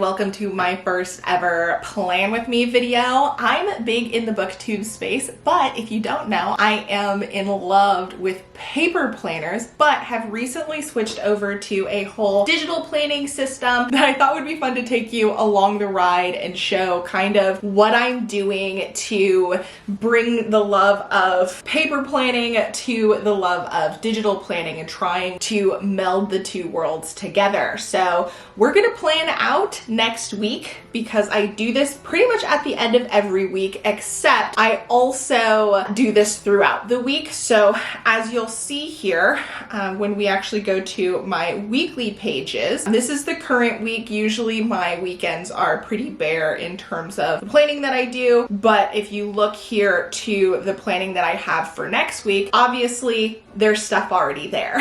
welcome to my first ever plan with me video. I'm big in the booktube space, but if you don't know, I am in love with paper planners, but have recently switched over to a whole digital planning system that I thought would be fun to take you along the ride and show kind of what I'm doing to bring the love of paper planning to the love of digital planning and trying to meld the two worlds together. So we're gonna plan out next week because I do this pretty much at the end of every week, except I also do this throughout the week. So as you'll see here, when we actually go to my weekly pages, this is the current week. Usually my weekends are pretty bare in terms of the planning that I do, but if you look here to the planning that I have for next week, obviously there's stuff already there.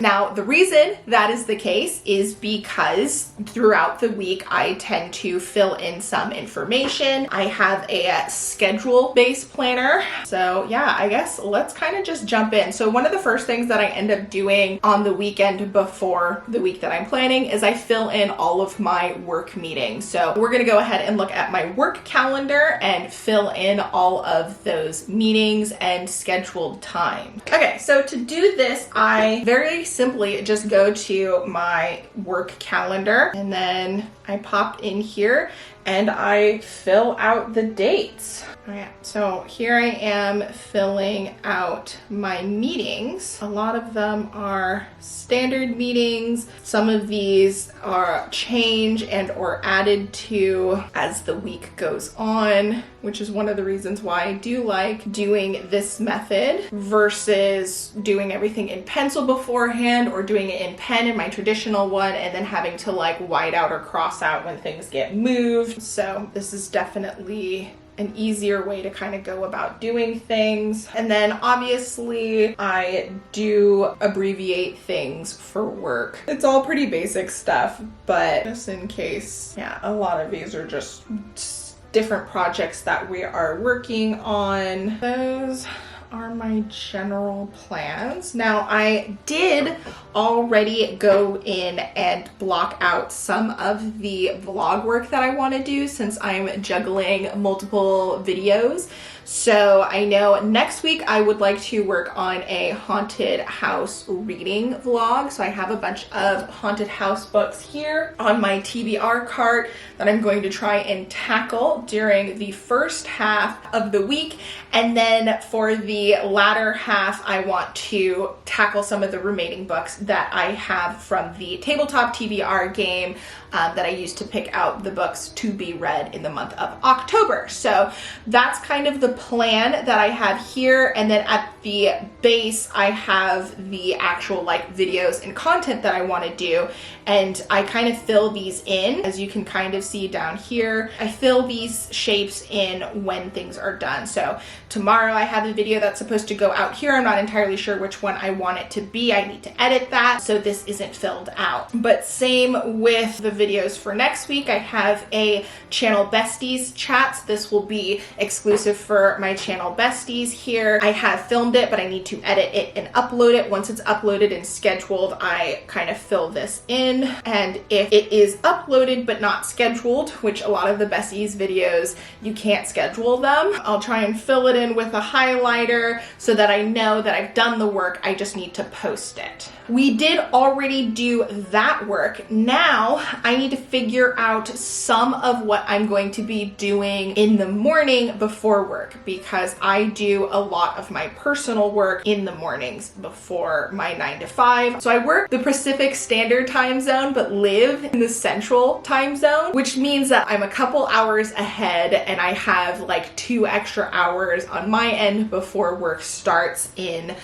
Now, the reason that is the case is because throughout the week, I tend to fill in some information. I have a schedule-based planner. So yeah, I guess let's kind of just jump in. So one of the first things that I end up doing on the weekend before the week that I'm planning is I fill in all of my work meetings. So we're gonna go ahead and look at my work calendar and fill in all of those meetings and scheduled time. Okay, so to do this, I very simply just go to my work calendar and then I pop in here and I fill out the dates. All right, so here I am filling out my meetings. A lot of them are standard meetings. Some of these are changed and or added to as the week goes on, which is one of the reasons why I do like doing this method versus doing everything in pencil beforehand or doing it in pen in my traditional one and then having to like white out or cross out when things get moved. So this is definitely an easier way to kind of go about doing things. And then obviously I do abbreviate things for work. It's all pretty basic stuff, but just in case, yeah, a lot of these are just different projects that we are working on. Those are my general plans. Now, I did already go in and block out some of the vlog work that I want to do since I'm juggling multiple videos. So I know next week I would like to work on a haunted house reading vlog. So I have a bunch of haunted house books here on my TBR cart that I'm going to try and tackle during the first half of the week. And then for the latter half, I want to tackle some of the remaining books that I have from the tabletop TBR game that I used to pick out the books to be read in the month of October. So that's kind of the plan that I have here. And then at the base, I have the actual like videos and content that I want to do. And I kind of fill these in, as you can kind of see down here. I fill these shapes in when things are done. So tomorrow I have a video that's supposed to go out here. I'm not entirely sure which one I want it to be. I need to edit that, so this isn't filled out. But same with the videos for next week. I have a channel besties chats. This will be exclusive for my channel besties here. I have filmed it, but I need to edit it and upload it. Once it's uploaded and scheduled, I kind of fill this in. And if it is uploaded but not scheduled, which a lot of the besties videos, you can't schedule them, I'll try and fill it in with a highlighter so that I know that I've done the work. I just need to post it. We did already do that work. Now I need to figure out some of what I'm going to be doing in the morning before work, because I do a lot of my personal work in the mornings before my 9 to 5. So I work the Pacific Standard Time Zone, but live in the Central Time Zone, which means that I'm a couple hours ahead and I have like 2 extra hours on my end before work starts in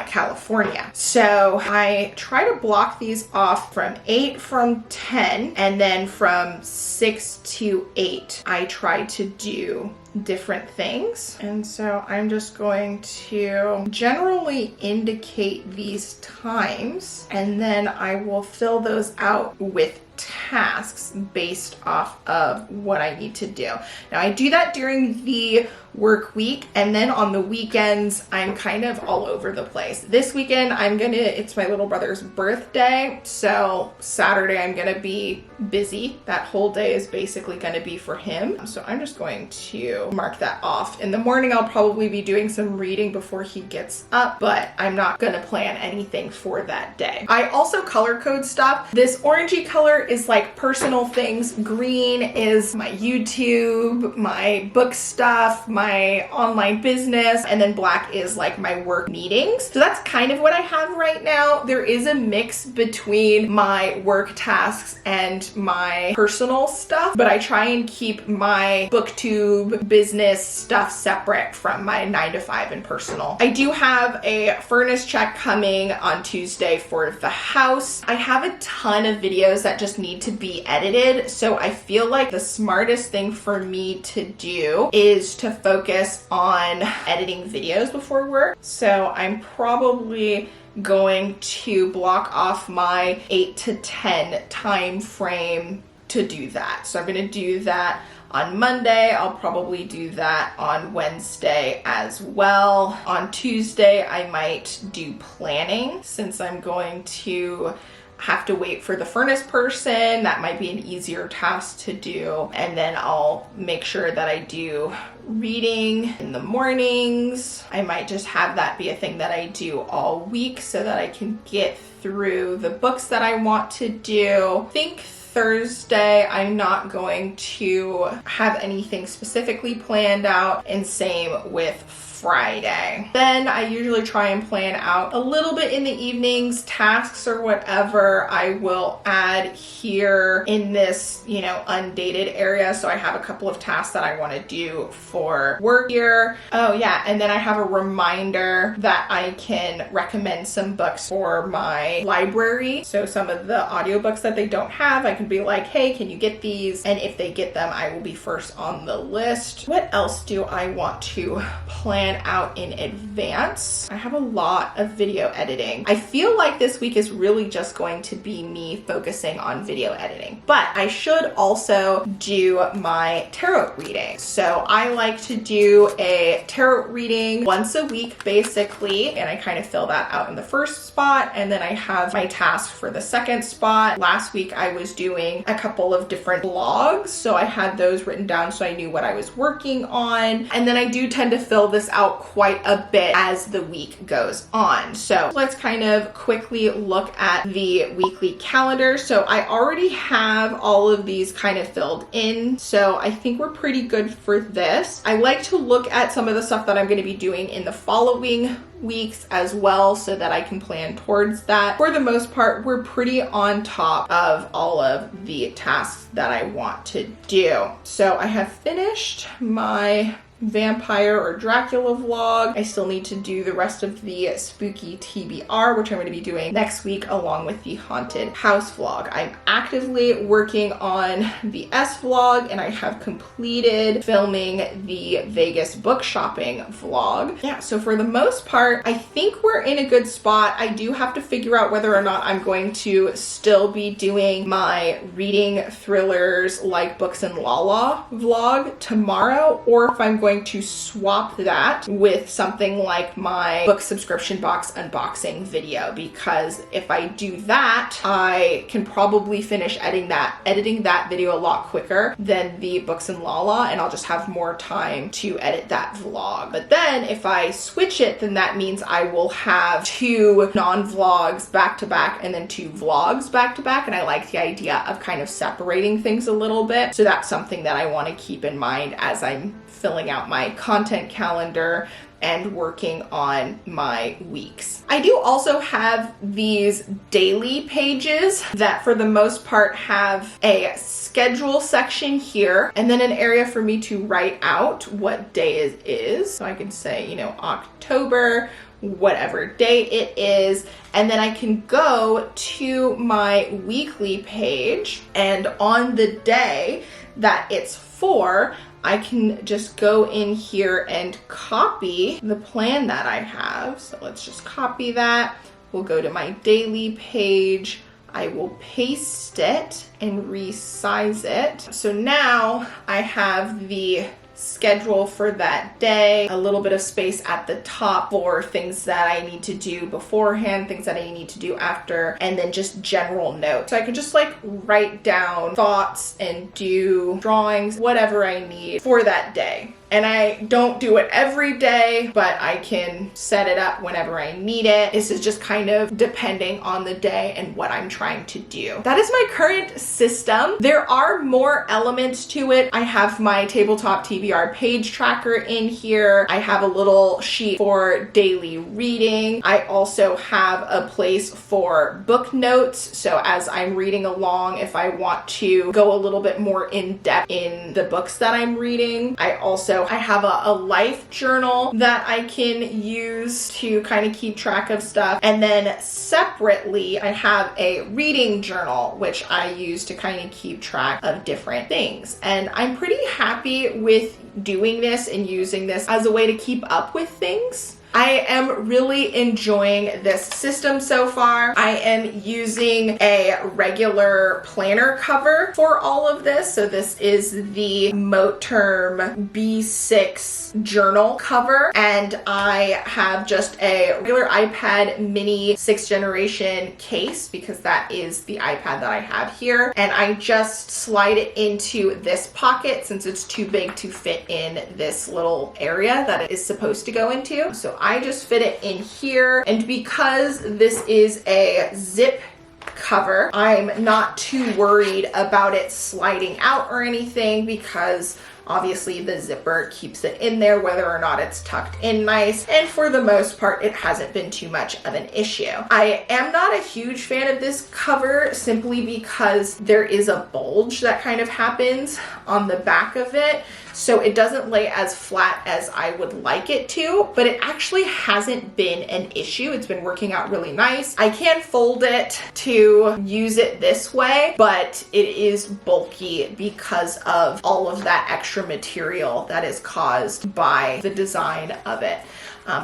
California. So I try to block these off from 8 from 10, and then from 6 to 8 I try to do different things. And so I'm just going to generally indicate these times, and then I will fill those out with tasks based off of what I need to do. Now I do that during the work week, and then on the weekends I'm kind of all over the place. This weekend it's my little brother's birthday, so Saturday I'm gonna be busy. That whole day is basically gonna be for him, so I'm just going to mark that off. In the morning I'll probably be doing some reading before he gets up, but I'm not gonna plan anything for that day. I also color code stuff. This orangey color is like personal things. Green is my YouTube, my book stuff, my online business, and then black is like my work meetings. So that's kind of what I have right now. There is a mix between my work tasks and my personal stuff, but I try and keep my booktube business stuff separate from my 9 to 5 and personal. I do have a furnace check coming on Tuesday for the house. I have a ton of videos that just need to be edited, so I feel like the smartest thing for me to do is to focus on editing videos before work. So I'm probably going to block off my 8 to 10 time frame to do that. So I'm going to do that on Monday. I'll probably do that on Wednesday as well. On Tuesday, I might do planning since I'm going to have to wait for the furnace person. That might be an easier task to do. And then I'll make sure that I do reading in the mornings. I might just have that be a thing that I do all week so that I can get through the books that I want to do. I think Thursday, I'm not going to have anything specifically planned out, and same with Friday. Then I usually try and plan out a little bit in the evenings, tasks or whatever I will add here in this, undated area. So I have a couple of tasks that I want to do for work here. Oh yeah, and then I have a reminder that I can recommend some books for my library. So some of the audiobooks that they don't have, I can be like, hey, can you get these? And if they get them, I will be first on the list. What else do I want to plan out in advance? I have a lot of video editing. I feel like this week is really just going to be me focusing on video editing, but I should also do my tarot reading. So I like to do a tarot reading once a week basically, and I kind of fill that out in the first spot, and then I have my task for the second spot. Last week I was doing a couple of different blogs, so I had those written down so I knew what I was working on, and then I do tend to fill this out quite a bit as the week goes on. So let's kind of quickly look at the weekly calendar. So I already have all of these kind of filled in, so I think we're pretty good for this. I like to look at some of the stuff that I'm going to be doing in the following weeks as well so that I can plan towards that. For the most part, we're pretty on top of all of the tasks that I want to do. So I have finished my vampire or Dracula vlog. I still need to do the rest of the spooky TBR, which I'm going to be doing next week along with the haunted house vlog. I'm actively working on the S vlog, and I have completed filming the Vegas book shopping vlog. Yeah, so for the most part, I think we're in a good spot. I do have to figure out whether or not I'm going to still be doing my reading thrillers like Books and Lala vlog tomorrow, or if I'm going to swap that with something like my book subscription box unboxing video, because if I do that, I can probably finish editing that video a lot quicker than the Books and Lala, and I'll just have more time to edit that vlog. But then if I switch it, then that means I will have 2 non-vlogs back to back and then 2 vlogs back to back, and I like the idea of kind of separating things a little bit. So that's something that I want to keep in mind as I'm filling out my content calendar and working on my weeks. I do also have these daily pages that for the most part have a schedule section here, and then an area for me to write out what day it is. So I can say, October, whatever day it is, and then I can go to my weekly page, and on the day that it's for, I can just go in here and copy the plan that I have. So let's just copy that. We'll go to my daily page. I will paste it and resize it. So now I have the schedule for that day, a little bit of space at the top for things that I need to do beforehand, things that I need to do after, and then just general notes. So I can just like write down thoughts and do drawings, whatever I need for that day. And I don't do it every day, but I can set it up whenever I need it. This is just kind of depending on the day and what I'm trying to do. That is my current system. There are more elements to it. I have my tabletop TBR page tracker in here. I have a little sheet for daily reading. I also have a place for book notes. So as I'm reading along, if I want to go a little bit more in depth in the books that I'm reading, I have a life journal that I can use to kind of keep track of stuff. And then separately, I have a reading journal, which I use to kind of keep track of different things. And I'm pretty happy with doing this and using this as a way to keep up with things. I am really enjoying this system so far. I am using a regular planner cover for all of this. So this is the Moterm B6 journal cover. And I have just a regular iPad mini 6th generation case because that is the iPad that I have here. And I just slide it into this pocket since it's too big to fit in this little area that it is supposed to go into. So I just fit it in here, and because this is a zip cover, I'm not too worried about it sliding out or anything because obviously the zipper keeps it in there whether or not it's tucked in nice, and for the most part it hasn't been too much of an issue. I am not a huge fan of this cover simply because there is a bulge that kind of happens on the back of it, so it doesn't lay as flat as I would like it to, but it actually hasn't been an issue. It's been working out really nice. I can fold it to use it this way, but it is bulky because of all of that extra material that is caused by the design of it.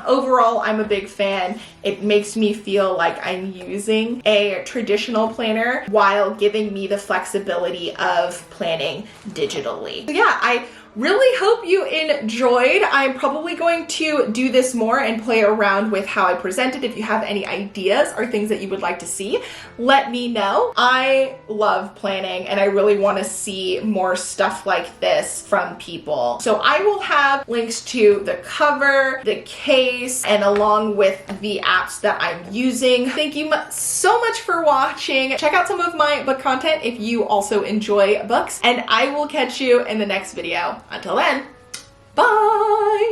Overall, I'm a big fan. It makes me feel like I'm using a traditional planner while giving me the flexibility of planning digitally. So yeah, I really hope you enjoyed. I'm probably going to do this more and play around with how I present it. If you have any ideas or things that you would like to see, let me know. I love planning and I really want to see more stuff like this from people. So I will have links to the cover, the case, and along with the apps that I'm using. Thank you so much for watching. Check out some of my book content if you also enjoy books, and I will catch you in the next video. Until then, bye!